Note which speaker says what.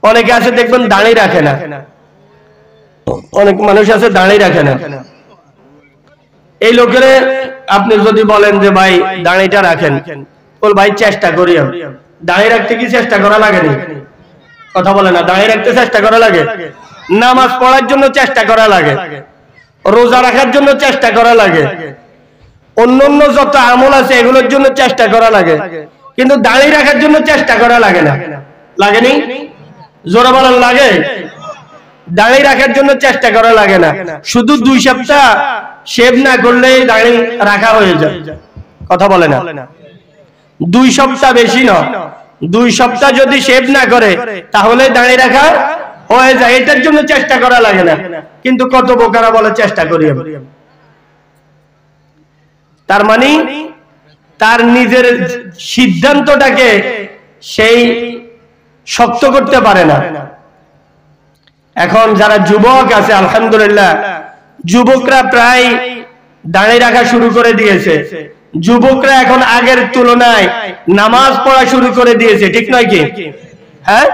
Speaker 1: অনেকে আছে দেখবেন দাঁড়িয়ে রাখে না, অনেক মানুষ আছে দাঁড়িয়ে রাখে না। এই লোকের আপনি যদি বলেন যে ভাই দাঁড়িয়েটা রাখেন, বল ভাই চেষ্টা করি, দাঁড়িয়ে রাখতে কি চেষ্টা করা লাগেনি? কথা বলে না, দাঁড়িয়ে রাখতে চেষ্টা করা লাগে, নামাজ পড়ার জন্য চেষ্টা করা লাগে, রোজা রাখার জন্য চেষ্টা করা লাগে, অন্যান্য যত আমল আছে এগুলোর জন্য চেষ্টা করা লাগে, কিন্তু দাঁড়িয়ে রাখার জন্য চেষ্টা করা লাগে না। লাগেনি? জোরে বলেন লাগে? দাঁড়িয়ে রাখার জন্য চেষ্টা করা লাগে না। শুধু 2 সপ্তাহ শেভ না করলেই দাঁড়িয়ে রাখা হয়ে যায়। কথা বলে না, 2 সপ্তাহ বেশি না, 2 সপ্তাহ যদি শেভ না করে তাহলে দাঁড়িয়ে রাখা হয়ে যায়। এটার জন্য চেষ্টা করা লাগে না, কিন্তু কত বোকারা বলে চেষ্টা করি। তার মানে তার নিজের সিদ্ধান্তটাকে সেই শক্ত করতে পারে না। এখন যারা যুবক আছে আলহামদুলিল্লাহ, যুবকরা প্রায় দাঁড়িয়ে রাখা শুরু করে দিয়েছে। যুবকরা এখন আগের তুলনায় নামাজ পড়া শুরু করে দিয়েছে, ঠিক নয় কি? হ্যাঁ,